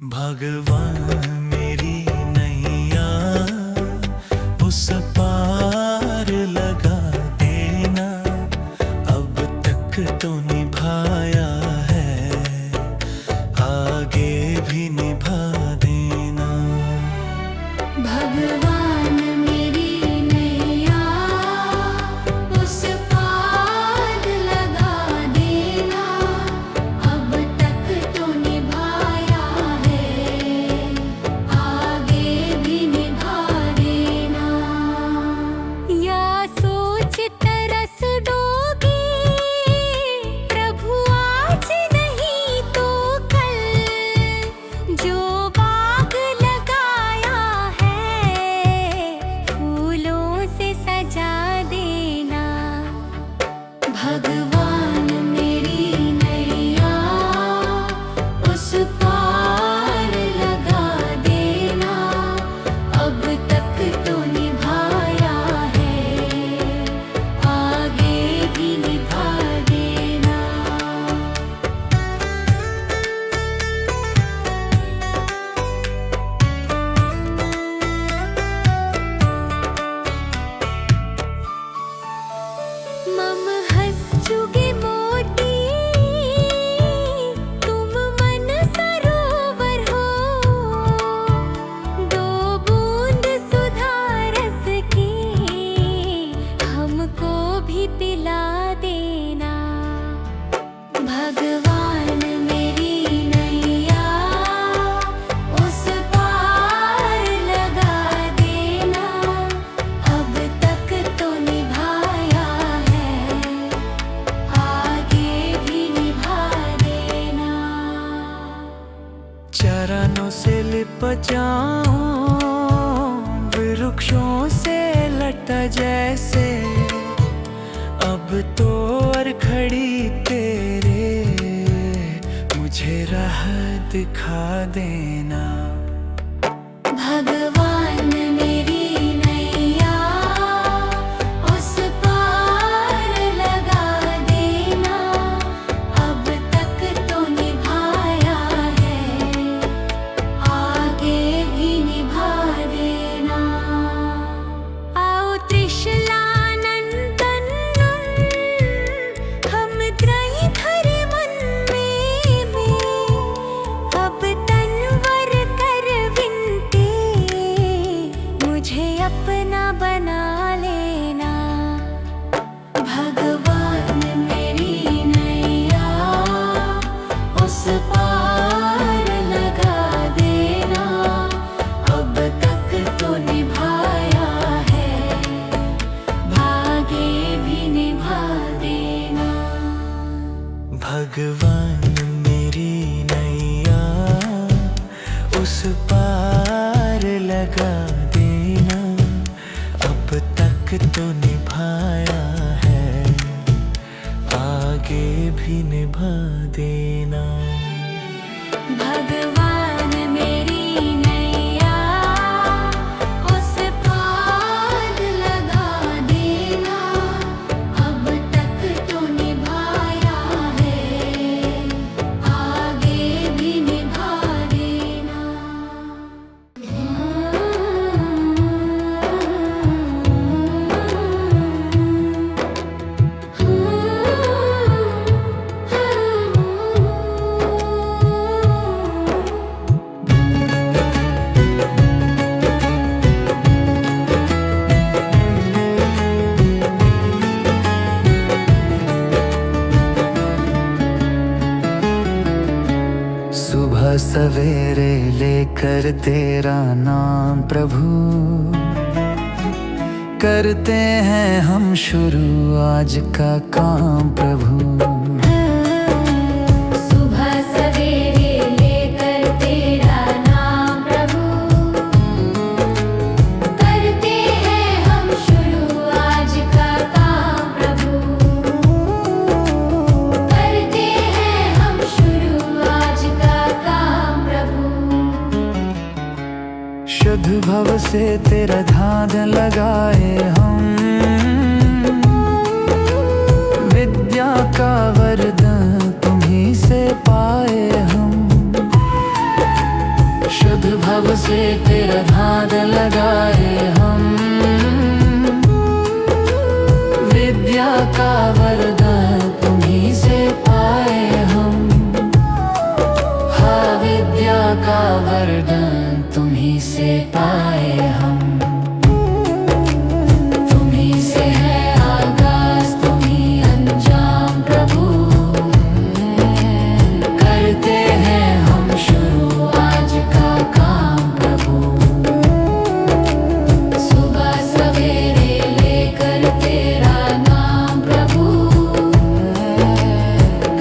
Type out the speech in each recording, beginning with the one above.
भगवान मेरी नैया उस पार लगा देना। अब तक तो निभाया है, आगे भी निभा देना। भगवान मेरी नैया उस पार लगा देना। अब तक तो निभाया है, आगे भी निभा देना। या सोच तरस डोगी प्रभु आज नहीं तो कल, जो बाग लगाया है फूलों से सजा देना। भगवान मेरी नैया उस पार लगा देना। अब तक तो निभाया है, आगे भी निभा देना। मम हंस चुगे मोती तुम मन सरोवर हो। दो बूंद सुधा रस की हमको भी पिला देना। भगवान मेरी नैया उस पार लगा देना। अब तक तो निभाया है, आगे भी निभा देना। चरणों से लिपट जाऊं वृक्षों से लटा जैसे, अब तो और खड़ी तेरे मुझे राह दिखा देना। भगवान मेरी नैया उस पार लगा देना। अब तक तो निभाया है, आगे भी निभा देना। आओ त्रिशलानंदन हम त्रयी धरे मन में, अब तनवर कर विनती मुझे अपना बना लेना। भगवान मेरी नैया उस पार लगा देना। अब तक तो निभाया है, आगे भी निभा देना। भगवान मेरी नैया उस पार लगा देना। अब तक तो निभाया है, आगे भी निभा देना। भगवान मेरी नैया उस पार लगा देना। अब तक तो निभाया है, आगे भी निभा देना। सुबह सवेरे लेकर तेरा नाम प्रभु, करते हैं हम शुरू आज का काम प्रभु। सुबह सवेरे लेकर तेरा नाम प्रभु, करते हैं हम शुरू आज का काम प्रभु। करते हैं हम शुरू आज का काम प्रभु। शुद्ध भव से तेरा ध्यान लगाए हम, विद्या का वरदान तुम्हीं से पाए हम। शुद्ध भव से तेरा धाद लगाए हम, विद्या का वरदान तुम्हीं से पाए हम। हाँ, विद्या का वरदान तुम्हीं से पाए हम। तुम्हीं से है आगाज, तुम्हीं अंजाम प्रभु। करते हैं हम शुरू आज का काम प्रभु। सुबह सवेरे लेकर तेरा नाम प्रभु।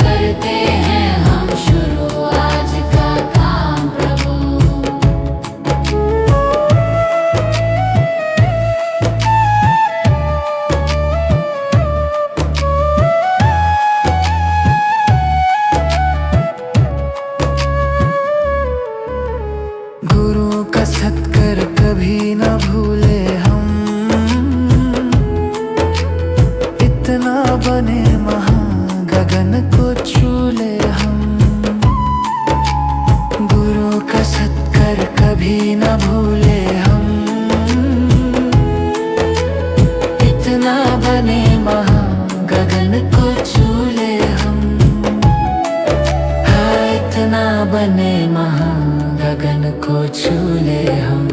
करते हैं हम शुरू आज का काम प्रभु। गुरु का सत्कर कभी न भूले हम, इतना बने महान गगन को छू ले हम। गुरु का सत्कर कभी न भूले हम, इतना बने महान गगन को छू ले हम। हाँ, इतना बने महान गगन को छू ले हम।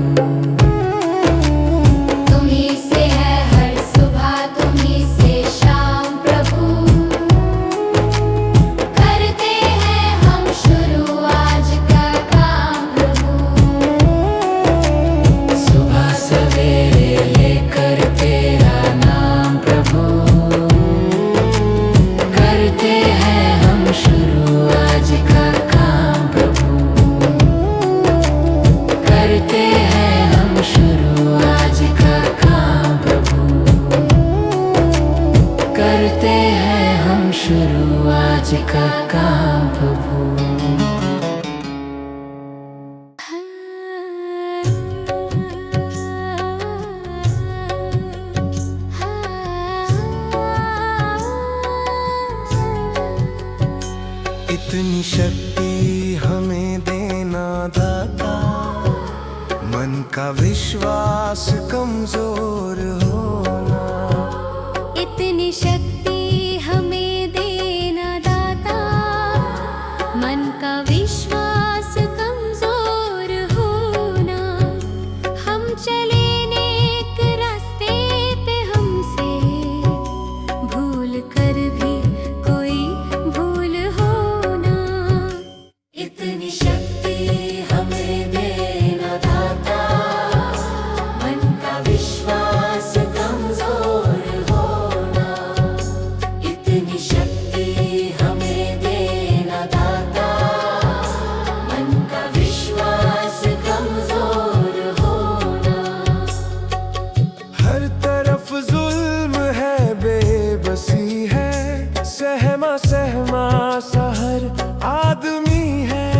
तुम्हीं से है हर सुबह, तुम्हीं से शाम प्रभु। करते हैं हम शुरू आज का काम प्रभु। सुबह सवेरे लेकर तेरा नाम प्रभु। करते हैं हम शुरू आज का काम प्रभु। करते हैं हम शुरू आज का काम प्रभु। करते हैं हम शुरू आज का काम प्रभु। इतनी शक्ति हमें देना दाता, मन का विश्वास कमजोर होना। इतनी शक्ति हमें देना दाता, मन का विश्वास कमजोर होना। हम चले नेक रास्ते पे, हमसे भूल कर भी कोई भूल होना। इतनी शक्ति हमें देना दाता, मन का विश्वास कमजोर होना। इतनी शक्ति हमें देना दाता, मन का विश्वास कमजोर होना। हर तरफ जुल्म है, बेबसी है, सहमा सहमा सा हर आदमी है।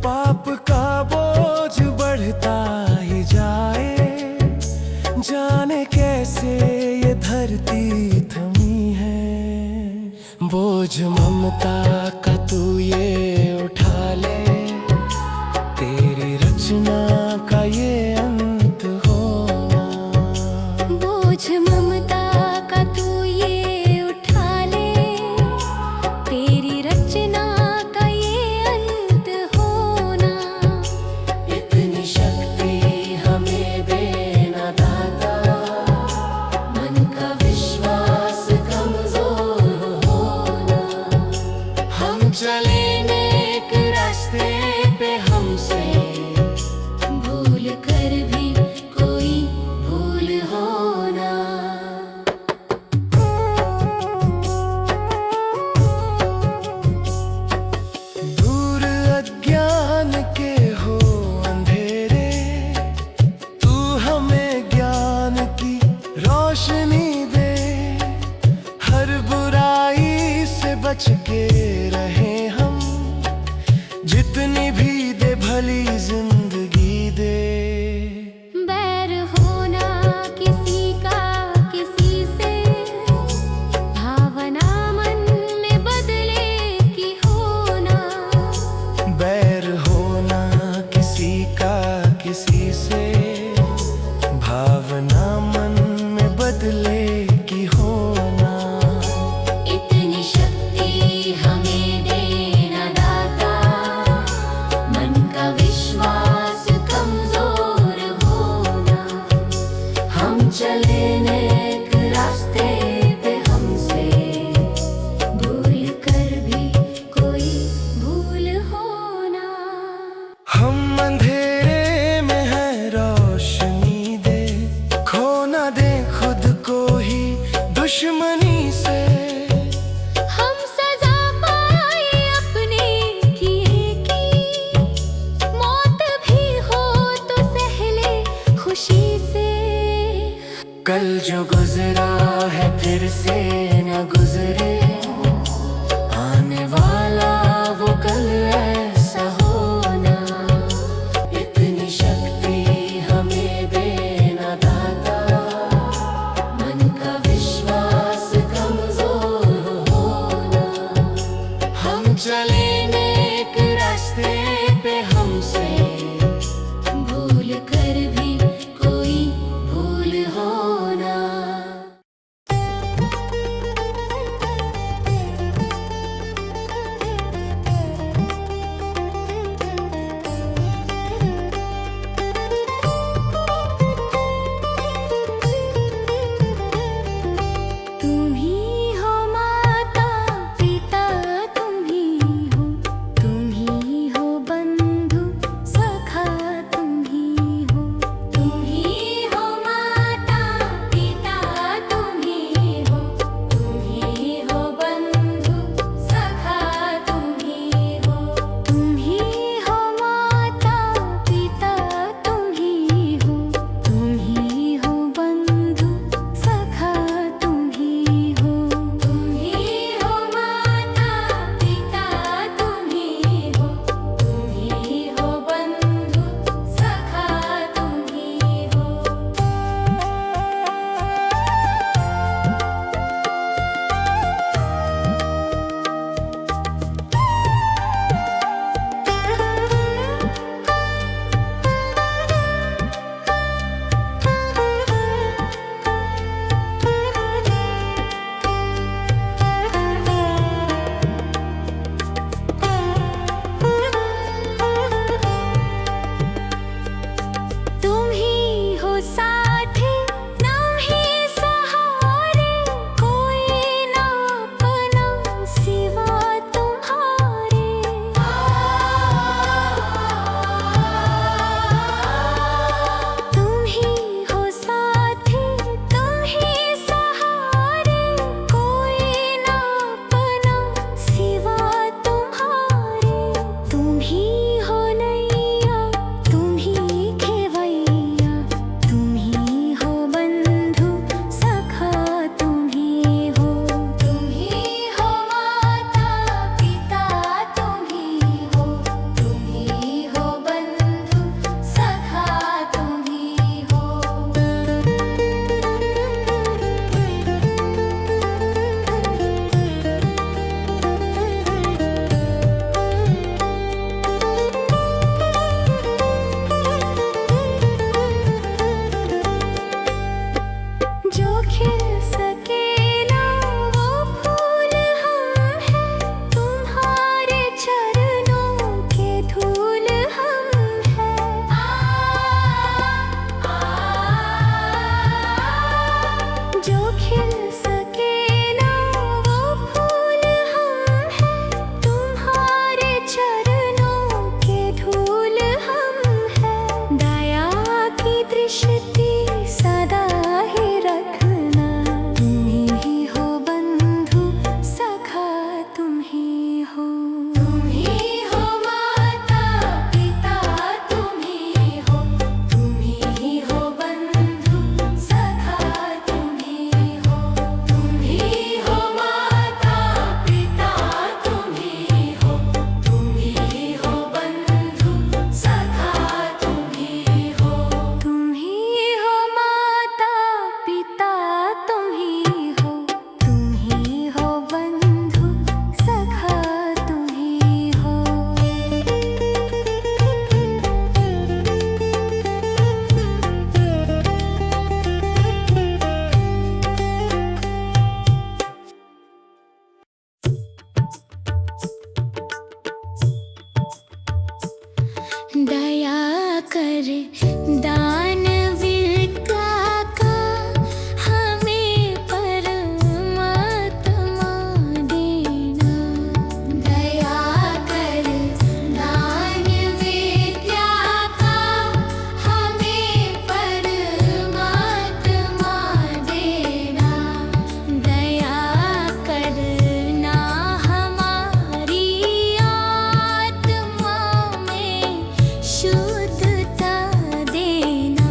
पाप का बोझ बढ़ता ही जाए, जाने कैसे ये धरती थमी है। बोझ ममता का तू ये उठा ले, तेरी रचना का ये अंत होना। बोझ ममता का तू ये उठा ले, तेरी रचना का ये अंत होना। इतनी शक्ति हमें देना दाता, मन का विश्वास कमजोर होना। हम चले नेक रास्ते पे, हमसे भूल कर भी कोई भूल होना। दूर अज्ञान के हो अंधेरे, तू हमें ज्ञान की रोशनी दे। हर बुराई से बच के रहे हम, जितनी भी दे भली जिंदगी दे। बैर होना किसी का किसी से, भावना मन में बदले की होना। बैर होना कल जो गुजरा है फिर से न गुजरे, आने वाला वो कल ऐसा होना। इतनी शक्ति हमें देना दाता, मन का विश्वास कमजोर होना। हम चले नेक रास्ते पे, हमसे भूल कर भी कोई भूल होना। तुम ही हो माता पिता, तुम ही हो, तुम ही हो बंधु सखा, तुम ही हो। तुम ही हो माता पिता, तुम ही हो, तुम ही हो बंधु सखा, तुम ही हो। तुम ही हो माता पिता, तुम ही हो, तुम ही हो बंधु सखा, तुम ही हो। तुम ही हो माता पिता, तुम ही हो, तुम ही हो बंधु सखा, तुम ही हो। तुम ही हो साथी, तुम ही सहारे, कोई ना अपना सिवा तुम्हारे। तुम ही हो साथी, तुम ही सहारे, कोई ना अपना सिवा तुम्हारे। तुम ही हो नैया, तुम ही खेवैया, तुम ही हो बंधु सखा, तुम ही हो। तुम ही हो माता पिता, तुम ही हो, तुम ही हो बंधु सखा, तुम ही हो। जो खिल सके ना वो फूल हम हैं, तुम्हारे चरणों के धूल हम हैं। जो खिल सके ना वो फूल हम हैं, तुम्हारे चरणों के धूल हम हैं। दया की दृष्टि सदा ही रखना, तुम ही हो बंधु सखा, तुम ही हो। तुम ही हो माता पिता, तुम ही हो, तुम ही हो बंधु सखा, तुम ही हो। तुम ही हो माता पिता, तुम ही हो, तुम ही हो बंधु सखा, तुम ही हो। तुम ही हो माता पिता, तुम ही हो, तुम ही हो बंधु सखा, तुम ही हो। दया कर दानवीर का हमें परमात्मा देना। दया कर दानवीर का हमें परमात्मा देना। दया करना हमारी आत्मा में शुद्धता देना।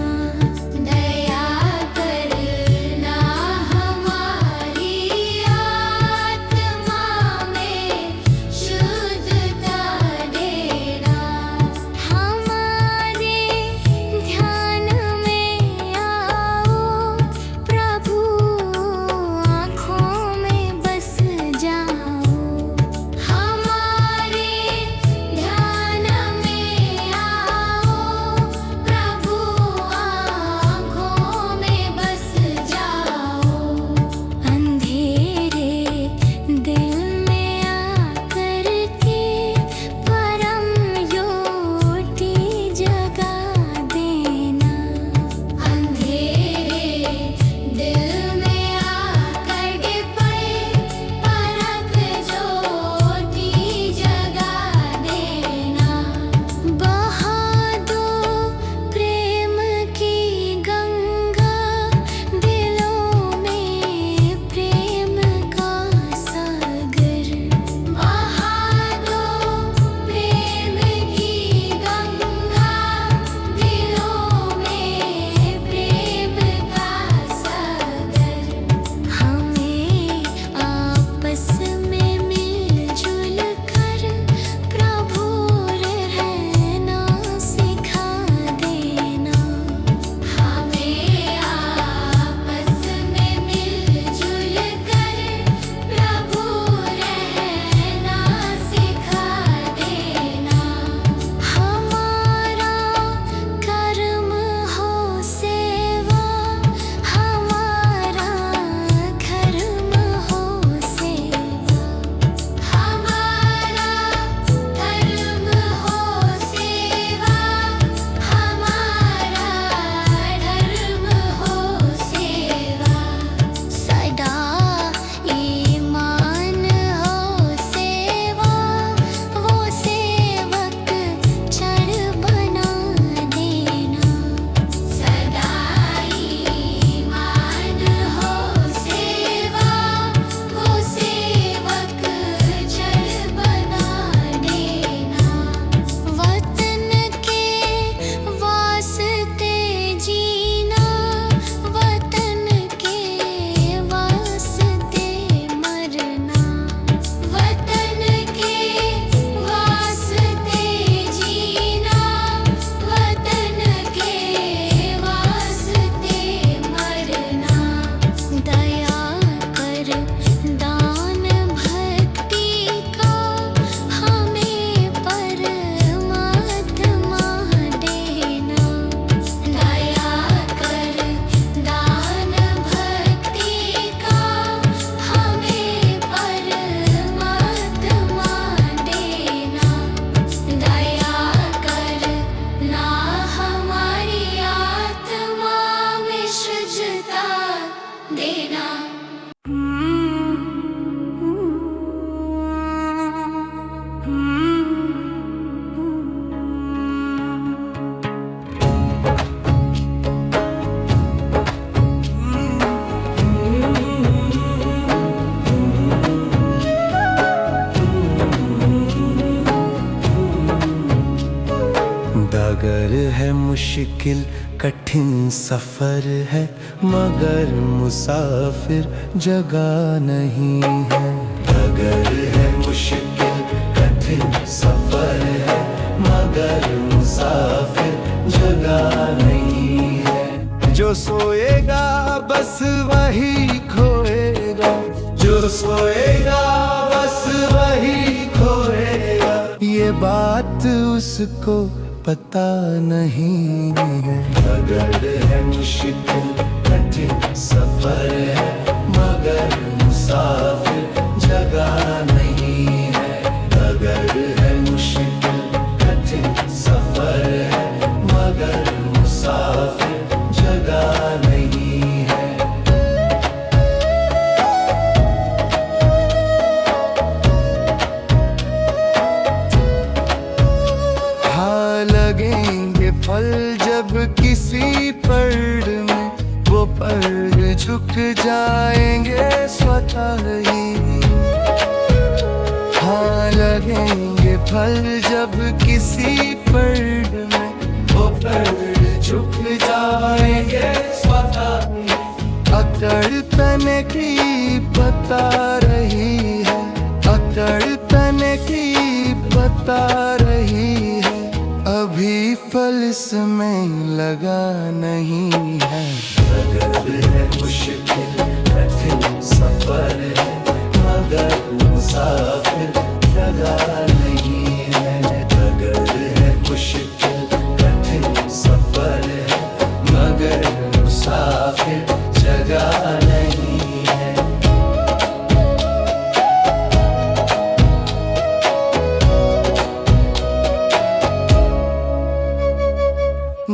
डगर है मुश्किल कठिन सफर है, मगर मुसाफिर जगह नहीं है। डगर है मुश्किल कठिन सफर है, मगर मुसाफिर जगह नहीं है। जो सोएगा बस वही खोएगा, जो सोएगा बस वही खोएगा। ये बात उसको पता नहीं है। डगर है मुश्किल कठिन सफर है, मगर मुसाफिर जगह नहीं है। डगर है मुश्किल कठिन सफर है, मगर मुसाफिर जगह नहीं है। हाँ लगेंगे फल जब किसी पर्द में, वो पर्द झुक जाएंगे स्वतः ही। हाँ लगेंगे फल जब किसी पर्द में, वो पर्द झुक जाएंगे स्वतः ही। अकड़ तने की बता रही है, अकड़ तने की बता रही है। अभी फल इसमें लगा नहीं है। डगर है मुश्किल कठिन सफर है, मगर मुसाफिर जगह नहीं है। डगर है मुश्किल कठिन सफर है, मगर मुसाफिर जगह नहीं है।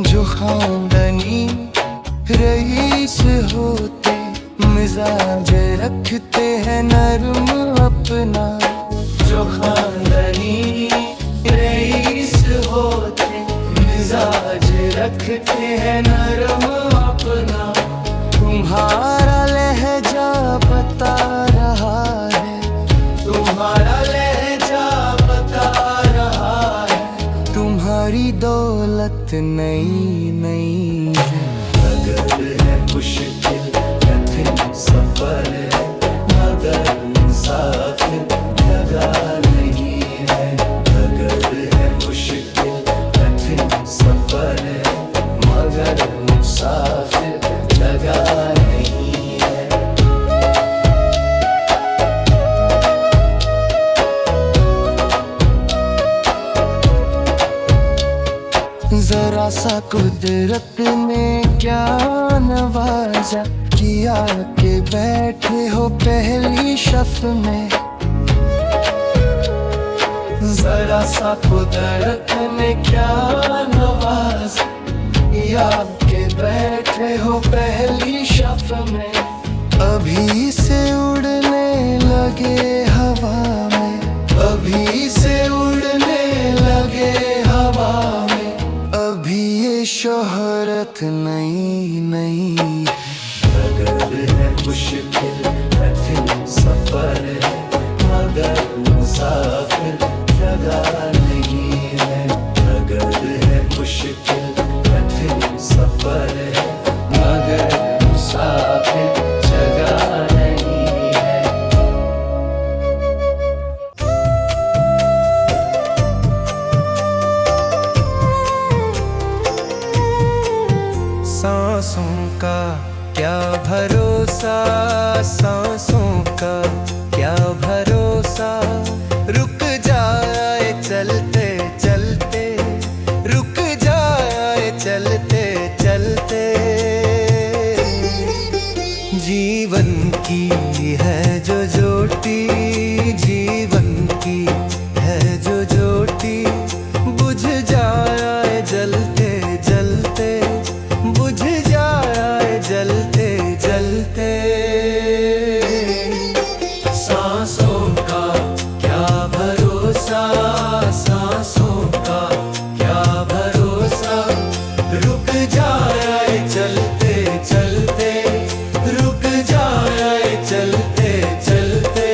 जो खानदानी रईस होते, मिजाज रखते हैं नरम अपना। जो खानदानी रईस होते, मिजाज रखते हैं नरम अपना। तुम्हारा लहजा बता रहा है, तुम्हारा लहजा बता रहा है। तुम्हारी दौलत नई नई है। डगर है मुश्किल कठिन सफर है, मगर मुसाफिर जगह नहीं है। डगर है मुश्किल कठिन सफर है, मगर मुसाफिर जगह नहीं है। जरा सा कुदरत ने क्या नवाजा, किया के बैठे हो पहली शफ में। जरा सा कुदरत ने क्या नवाजा, किया के बैठे हो पहली शफ में। अभी से उड़ने लगे हवा में, अभी से उड़ने लगे हवा में। अभी ये शोहरत नई नई। डगर है मुश्किल कठिन सफर है, मगर मुसाफिर जगह नहीं है। डगर है मुश्किल कठिन सफर है, मगर मुसाफिर जगह नहीं है। सांसों का क्या भरोसा, सांसों का क्या भरोसा। रुक जाए चलते चलते, रुक जाए चलते चलते। जीवन की है जो ज्योति, जीवन की है जो ज्योति। बुझ जाए जलते जलते, बुझ जाए जलते जलते। सांसों का क्या भरोसा, सांसों का क्या भरोसा। रुक जाए चलते चलते, रुक जाए चलते चलते।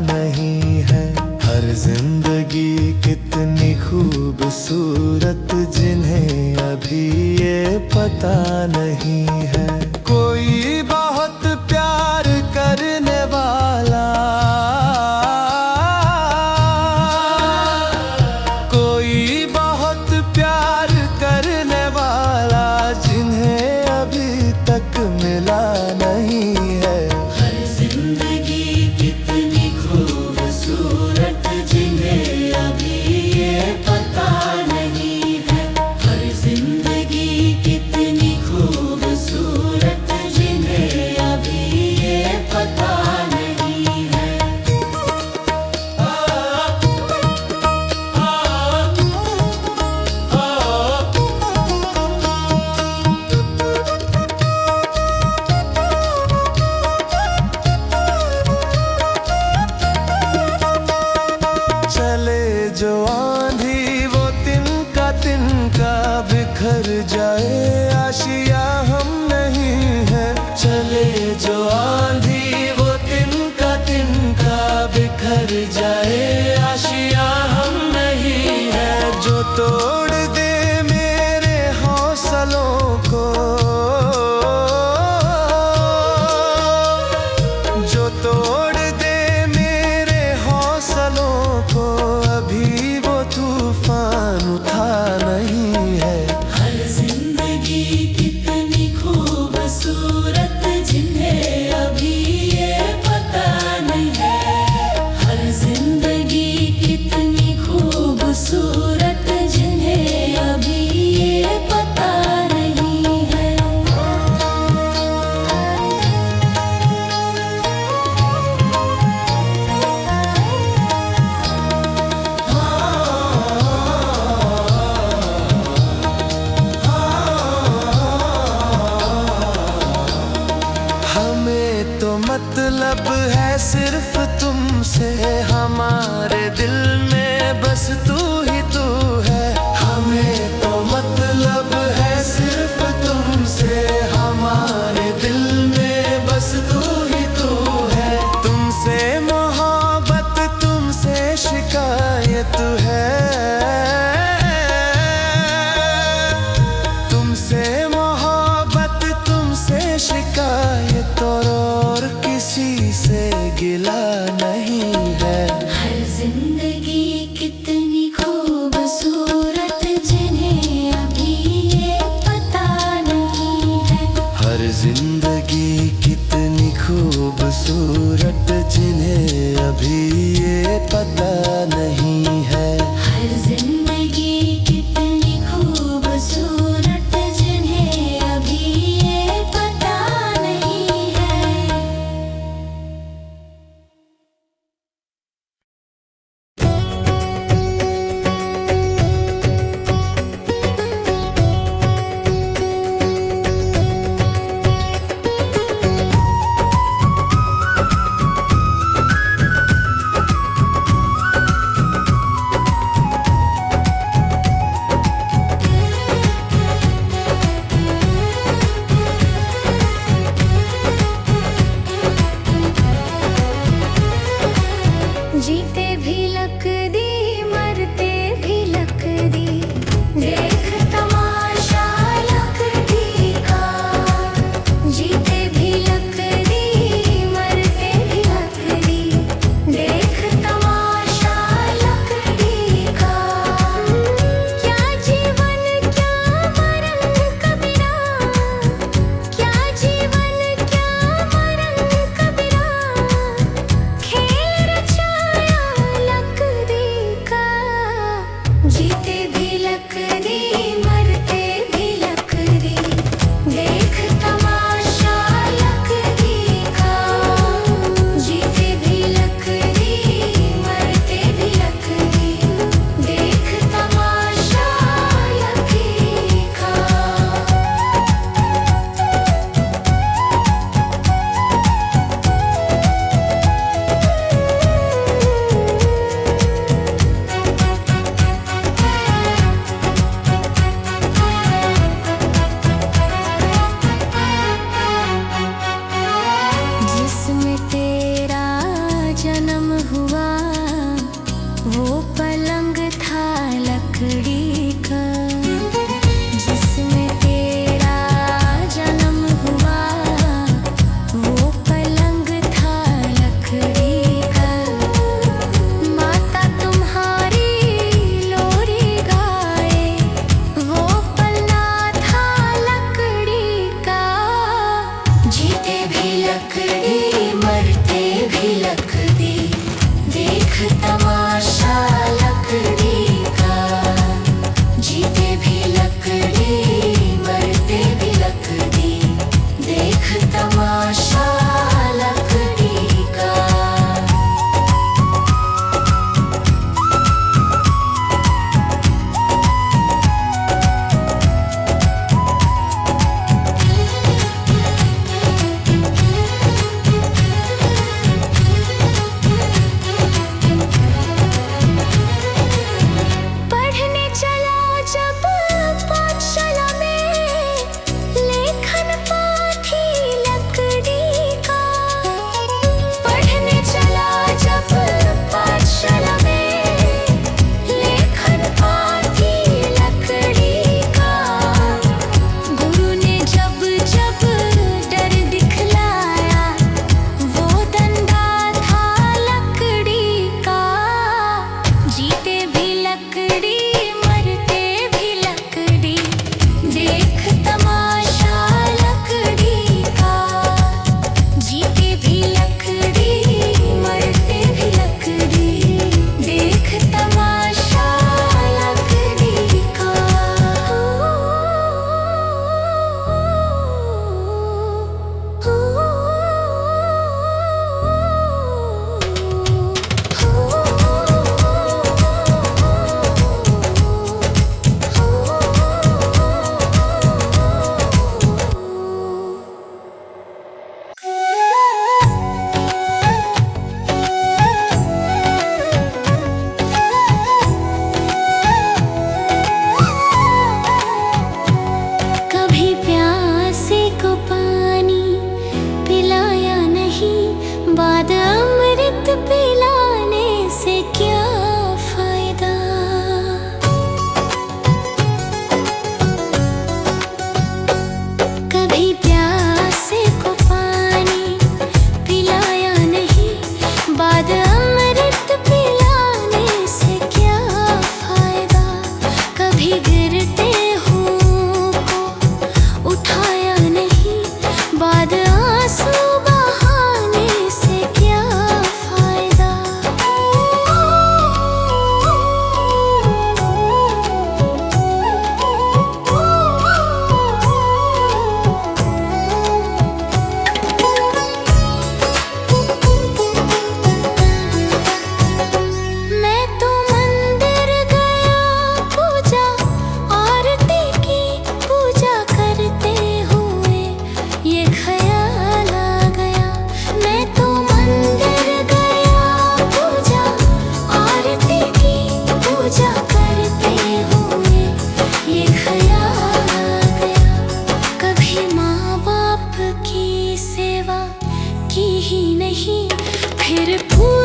नहीं है। हर जिंदगी कितनी खूबसूरत जिन्हें अभी ये पता नहीं है। कोई बहुत प्यार करने वाला, कोई बहुत प्यार करने वाला जिन्हें अभी तक मिला नहीं है। हर जिंदगी कितनी खूबसूरत जिन्हें अभी ये पता नहीं है। हर जिंदगी कितनी खूबसूरत जिन्हें अभी ये पता नहीं है। चले जो आंधी वो तिनका बिखर जाए, आशिया हम नहीं है। चले जो आंधी वो तिनका बिखर जाए, आशिया हम नहीं है। जो तोड़ दे मेरे हौसलों को, जो तोड़ दे मेरे हौसलों को, अभी वो तूफान उठा नहीं है। हर जिंदगी कितनी खूबसूरत जिन्हें अभी ये पता नहीं है। हर जिंदगी कितनी खूबसूरत जिन्हें अभी ये पता नहीं है। हमें तो मतलब है सिर्फ तुमसे, हमारे दिल में बस तू ही तू है। हमें तो मतलब है सिर्फ तुमसे, हमारे दिल में बस तू ही तू है। तुमसे मोहब्बत तुमसे शिकायत है, तुमसे मोहब्बत तुमसे शिकायत, और किसी से गिला नहीं है। हर जिंदगी कितनी खूबसूरत जिन्हें अभी ये पता नहीं है। हर जिंदगी कितनी खूबसूरत जिन्हें अभी ये पता नहीं है। हर जिंदगी कितनी खूबसूरत जिन्हें अभी ये पता नहीं है। जीते भी लक दी, मरते भी लक दी, देख तमाशा लक दी का। जीते भी लक दी, मरते भी लक दी, देख तमाशा लक दी का। क्या जीवन क्या मरण कबीरा, क्या जीवन क्या मरण कबीरा, खेल रचाया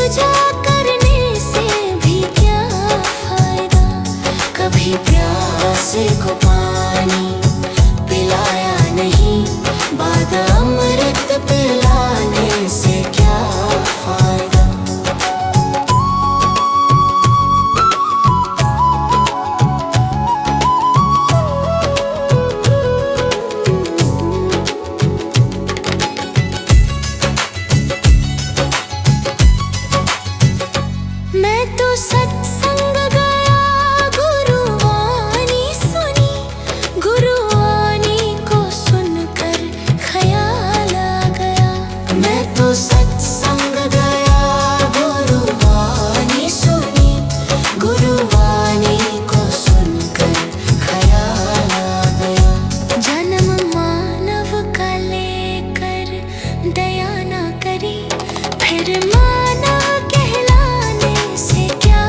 पूजा करने से भी क्या फायदा। कभी प्यासे को पानी पिलाया नहीं, बाद अमृत पिलाने से क्या फायदा। मैं तो सत्संग गया, गुरुवाणी सुनी, गुरुवाणी को सुनकर ख्याल आ गया। मैं तो सत्संग गया, गुरुवाणी सुनी, गुरुवाणी को सुनकर ख्याल आ गया। जन्म मानव का लेकर दया ना करी, फिर मानव कहलाने से क्या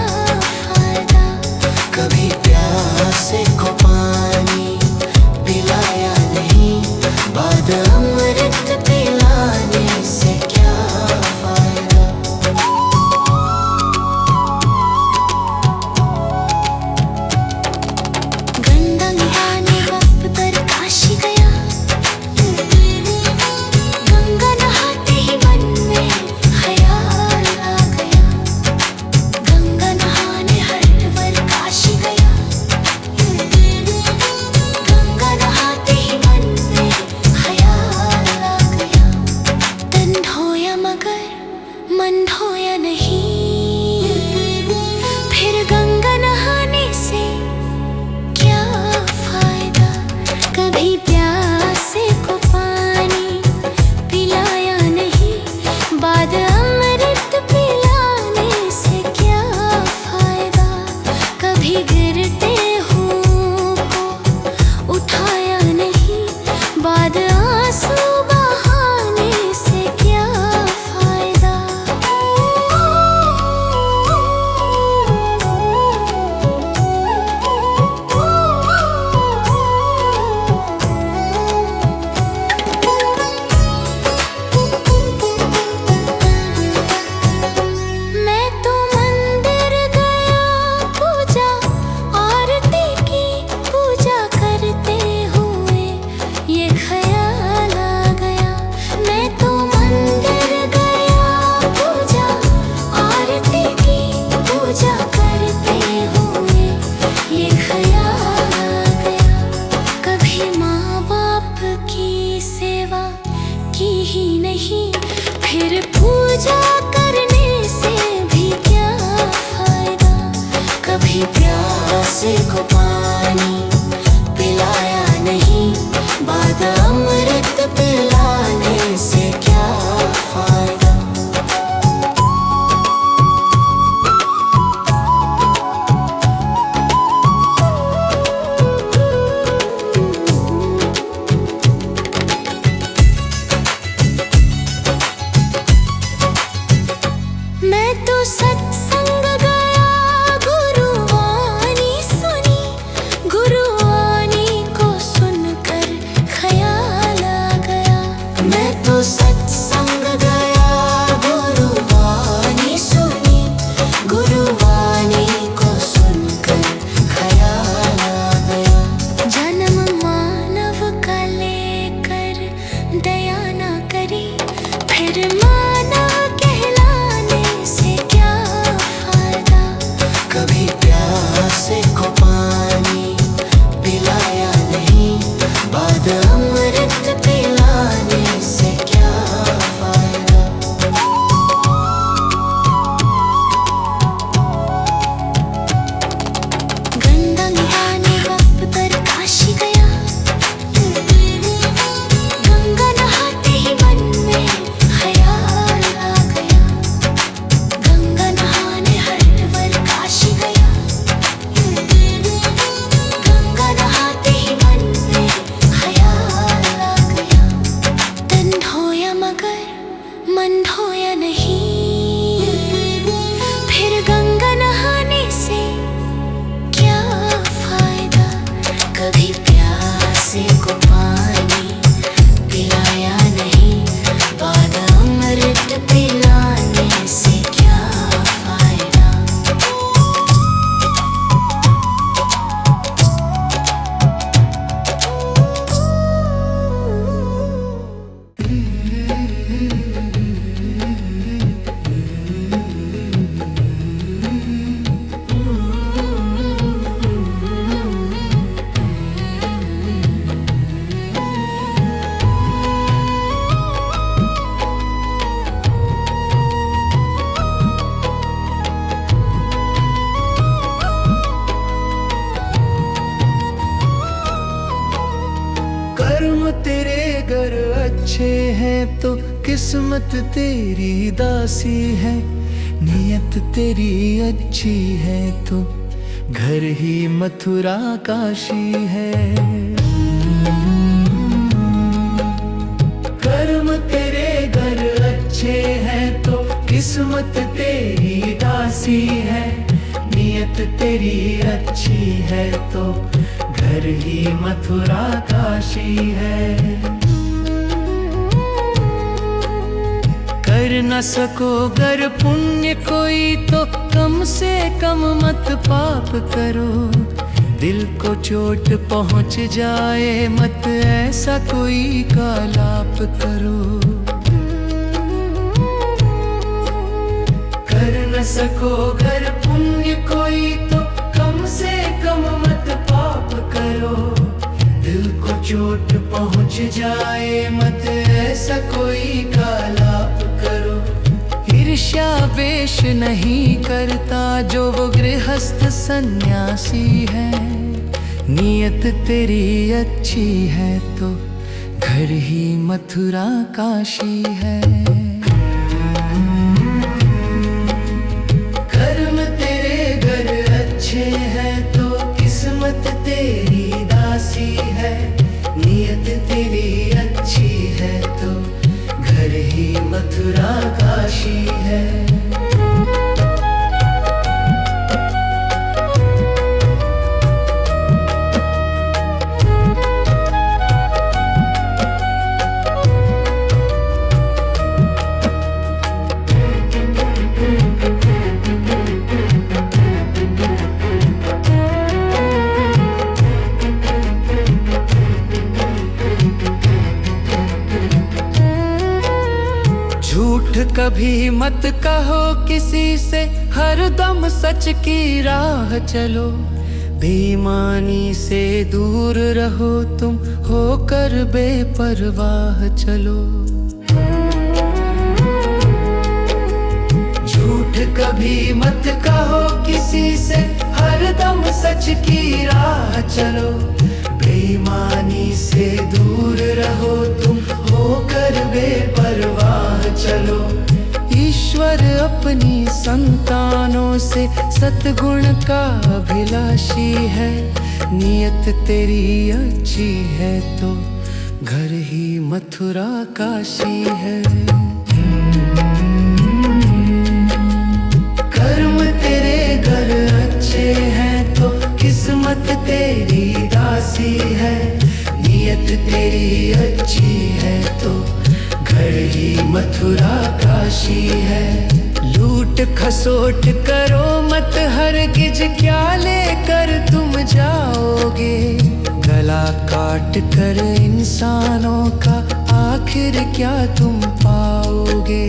अच्छे हैं तो किस्मत तेरी दासी है, नियत तेरी अच्छी है तो घर ही मथुरा काशी है। कर्म तेरे घर अच्छे हैं तो किस्मत तेरी दासी है, नियत तेरी अच्छी है तो घर ही मथुरा काशी है। कर न सको गर पुण्य कोई तो कम से कम मत पाप करो, दिल को चोट पहुंच जाए मत ऐसा कोई कालाप करो। कर न सको गर पुण्य कोई तो कम से कम मत पाप करो, दिल को चोट पहुंच जाए मत ऐसा कोई कालाप करो। ईर्ष्या वेश नहीं करता जो वो गृहस्थ सन्यासी है, नियत तेरी अच्छी है तो घर ही मथुरा काशी है। कर्म तेरे घर अच्छे हैं तो किस्मत तेरी दासी है, नियत तेरी अच्छी है तो घर ही मथुरा काशी है। झूठ कभी मत कहो किसी से, हरदम सच की राह चलो। बेईमानी से दूर रहो तुम, होकर बेपरवाह चलो। झूठ कभी मत कहो किसी से, हरदम सच की राह चलो। बेईमानी से दूर रहो तुम, होकर बेपरवाह चलो। ईश्वर अपनी संतानों से सतगुण का अभिलाषी है, नियत तेरी अच्छी है तो घर ही मथुरा काशी है। कर्म तेरे घर अच्छे हैं तो किस्मत तेरी दासी है, नियत तेरी अच्छी है तो घर ही मथुरा काशी है। लूट खसोट करो मत हरगिज, क्या लेकर तुम जाओगे। गला काट कर इंसानों का आखिर क्या तुम पाओगे।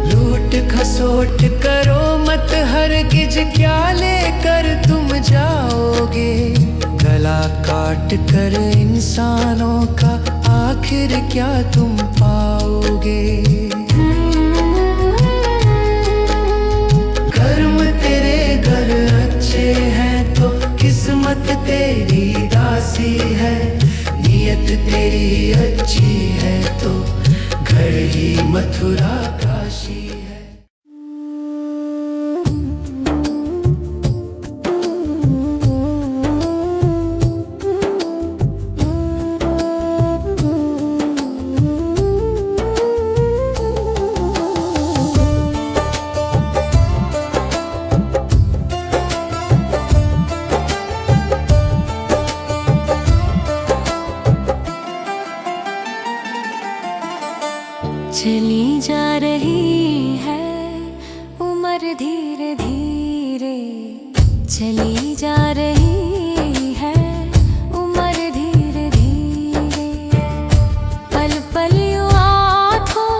लूट खसोट करो मत हरगिज, क्या लेकर तुम जाओगे। गला काट कर इंसानों का आखिर क्या तुम पाओगे। कर्म तेरे घर अच्छे हैं तो किस्मत तेरी दासी है, नियत तेरी अच्छी है तो घर ही मथुरा काशी है। चली जा रही है उम्र धीरे धीरे, चली जा रही है उम्र धीरे धीरे। पल पल यूं आँखों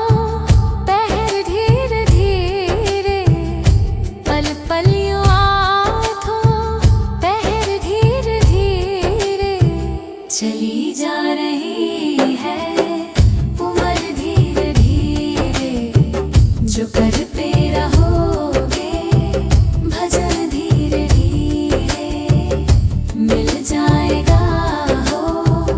पहर धीरे धीरे, पल पल यूं आँखों पहर धीरे धीरे। चली जा रही है जो करते रहोगे भजन धीरे धीरे, मिल जाएगा हो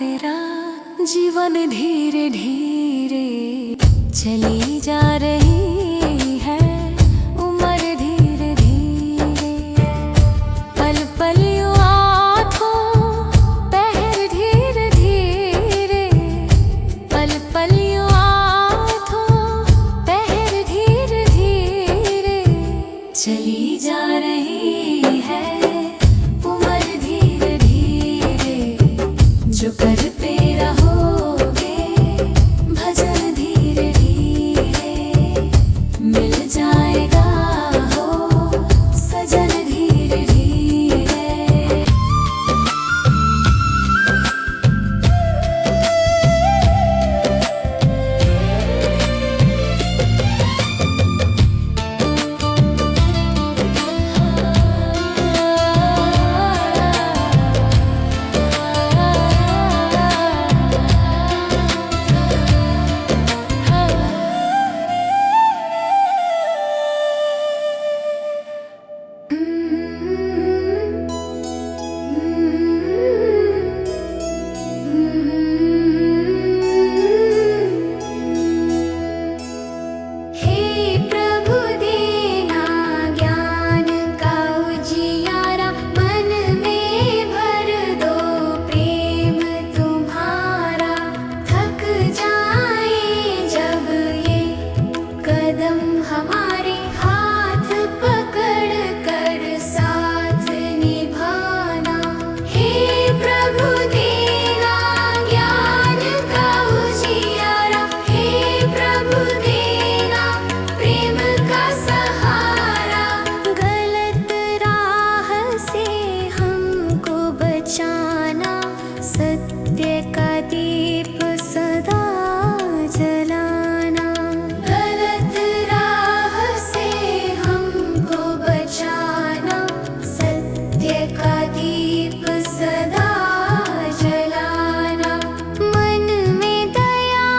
तेरा जीवन धीरे धीरे चली जा रही है, उम्र धीरे धीरे पल पल यूं आँखों पहर धीरे धीरे पल पल यूं आँखों पहर धीरे धीरे चली जा रही है, उम्र धीरे धीरे जो करते रहोगे भजन धीरे धीरे मिल जाएगा हो सजन धीरे धीरे। हमारे हाथ पकड़ कर साथ निभाना, हे प्रभु देना ज्ञान का उजियारा, हे प्रभु देना प्रेम का सहारा, गलत राह से हमको बचाना, सत्य का दीप सदा जलाना, गलत राह से हमको बचाना, सत्य का दीप सदा जलाना, मन में दया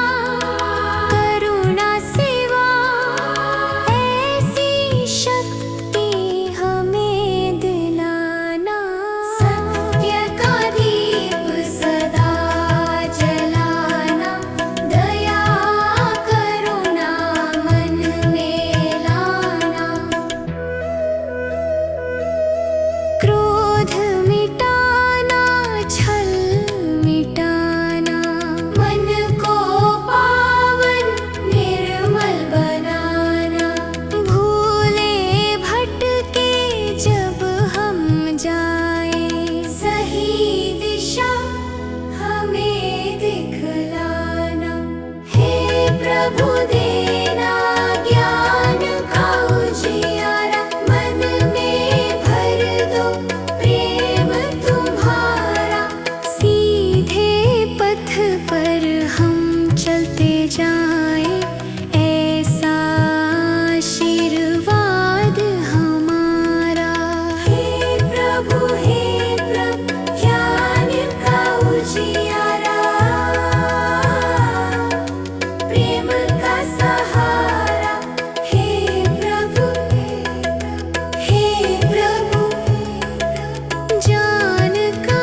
करुणा सेवा ऐसी शक्ति हमें दिलाना, सत्य का दीप सदा जलाना, दया करुणा मन में लाना, क्रोध मिटाना छल मिटाना, मन को पावन निर्मल बनाना, भूले भटके जब हम जाए सही दिशा हमें दिखलाना, हे प्रभु देना ज्ञान का उजियारा, मन में भर दो प्रेम तुम्हारा, सीधे पथ पर हम चलते जाएं ऐसा आशीर्वाद हमारा, हे प्रभु ज्ञान का उजियारा, प्रेम का सहारा, हे प्रभु जान का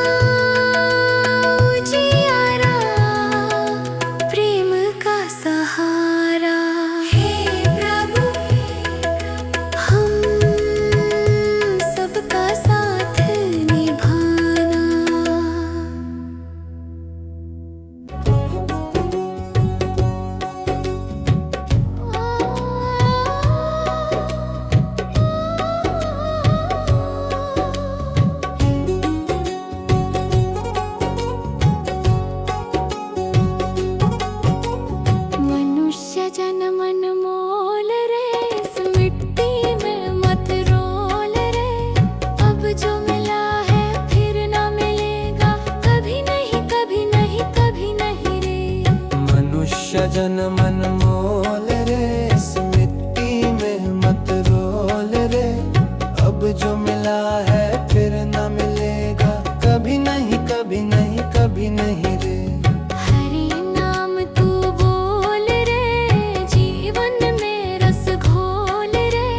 उजियारा, प्रेम का सहारा, हे प्रभु हम सबका साथ निभाना। मनुष्य जन मन मोल रे, इस मिट्टी में मत रोल रे, अब जो मिला है फिर ना मिलेगा, कभी नहीं कभी नहीं कभी नहीं रे। मनुष्य जन मन मोल रे, इस मिट्टी में मत रोल रे, अब जो मिला है फिर ना मिलेगा, कभी नहीं कभी नहीं कभी नहीं रे। हरि नाम तू बोल रे, जीवन में रस घोल रे,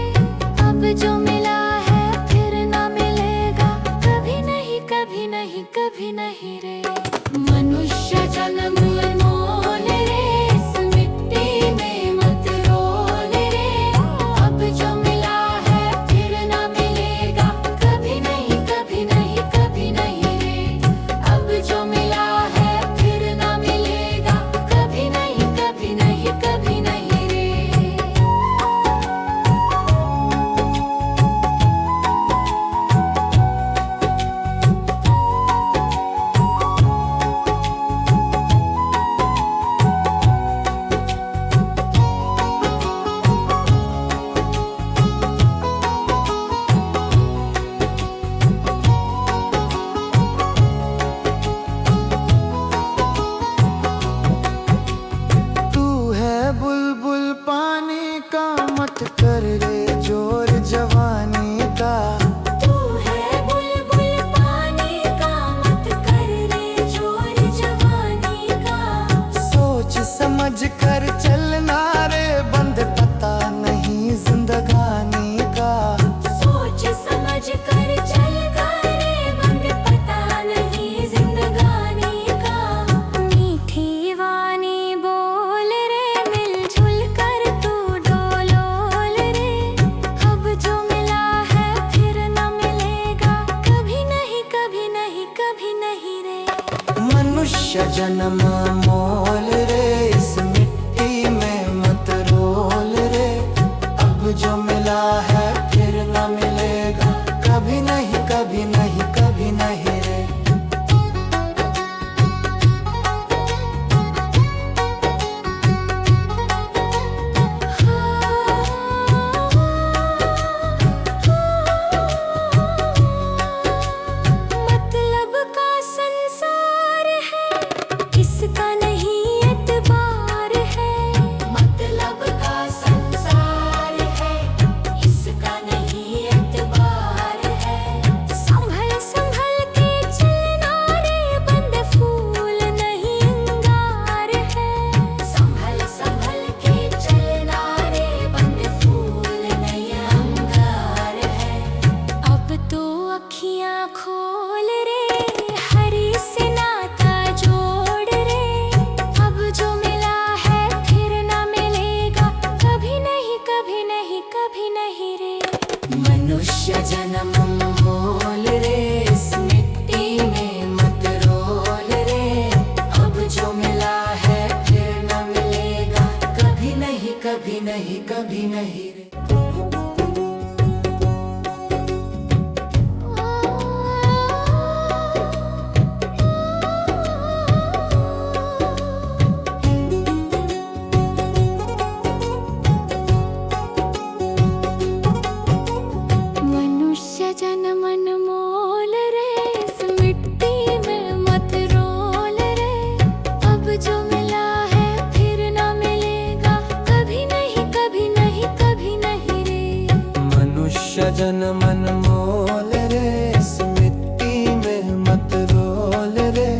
अब जो मिला है फिर ना मिलेगा, कभी नहीं कभी नहीं कभी नहीं रे। मनुष्य मत कर रे जोर जवानी का। तू है बुलबुल पानी का, मत कर रे जोर जवानी का। सोच समझ कर चलना रे बंद पता नहीं जिंदगानी का। सोच समझ कर चल रे बंद पता नहीं जिंदगानी का। मीठी वाणी बोल रे मिलजुल कर तू डोलोल रे। अब जो मिला है फिर न मिलेगा, कभी नहीं कभी नहीं कभी नहीं रे। मनुष्य जन्म मोल रे इस मिट्टी में मत रोल रे। अब जो मिला है फिर न मिलेगा, कभी नहीं कभी नहीं कभी नहीं रे। मतलब का संसार है, इसका नहीं एतबार है। मतलब का संसार है, इसका नहीं एतबार है। संभल संभल के चलना रे बंद फूल नहीं अंगार है। संभल संभल के चलना रे बंद फूल नहीं अंगार है। अब तो अखियां खोल रे, हरी से नाता जोड़ रे। अब जो मिला है फिर ना मिलेगा, कभी नहीं कभी नहीं कभी नहीं रे। मनुष्य जन्म मोल रे इस मिट्टी में मत रोल रे। अब जो मिला है फिर न मिलेगा, कभी नहीं कभी नहीं कभी नहीं रे। मनुष्य जन्म अनमोल रे इस मिट्टी में मत रोल रे। अब जो मिला है फिर ना मिलेगा, कभी नहीं कभी नहीं कभी नहीं रे। मनुष्य जन्म अनमोल रे इस मिट्टी में मत रोल रे।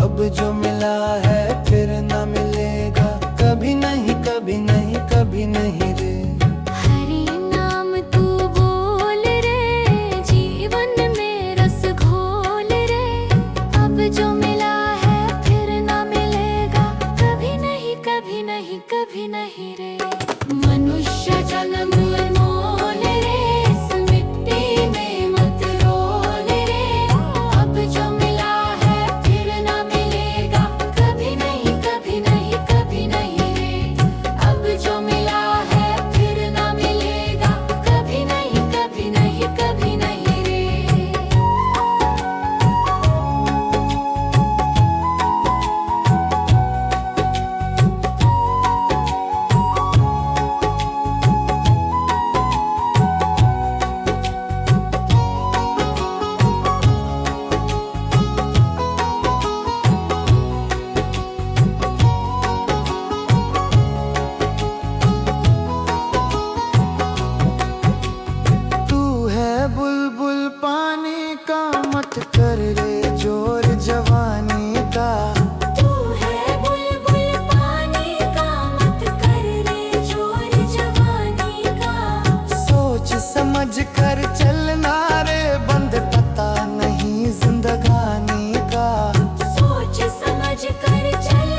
अब जो मिला है फिर न मिलेगा, कभी नहीं कभी नहीं कभी नहीं रे। हरि नाम तू बोल रे, जीवन में रस घोल रे। अब जो मिला है फिर ना मिलेगा, कभी नहीं कभी नहीं कभी नहीं रे। मनुष्य जन्म अनमोल रे इस मिट्टी में मत रोल रे। अब जो मिला है फिर ना मिलेगा, कभी नहीं कभी नहीं कभी नहीं रे। अब जो मिला है फिर ना मिलेगा, कभी नहीं कभी नहीं कभी नहीं रे। तू है बुलबुल पानी का, मत कर रे जोर जवानी का। तू है बुलबुल पानी का, मत कर रे जोर जवानी का। सोच समझ कर चलना रे बंद पता नहीं जिंदगानी का। सोच समझ कर चल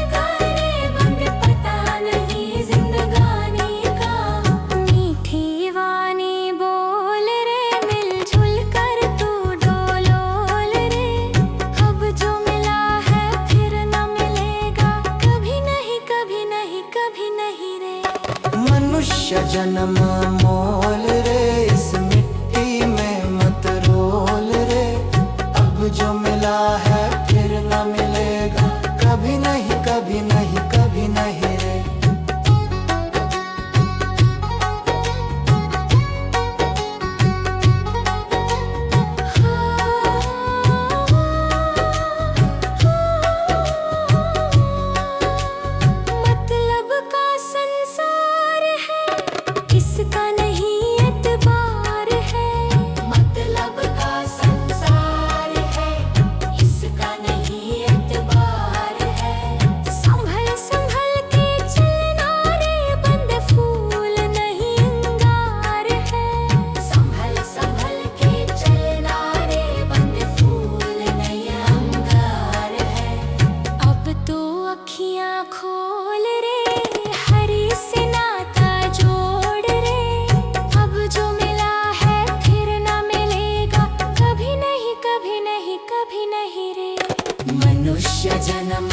रे बंद पता नहीं जिंदगानी का। मीठी वाणी बोल रे मिलजुल कर तू डोलोल रे। अब जो मिला है फिर न मिलेगा, कभी नहीं कभी नहीं कभी नहीं रे। मनुष्य जन्म मोल रे इस मिट्टी में मत रोल रे। अब जो मिला है फिर न मिलेगा, कभी नहीं कभी नहीं कभी नहीं रे। मतलब का संसार है, अखियाँ खोल रे, हरी से नाता जोड़ रे। अब जो मिला है फिर ना मिलेगा, कभी नहीं कभी नहीं कभी नहीं रे। मनुष्य जन्म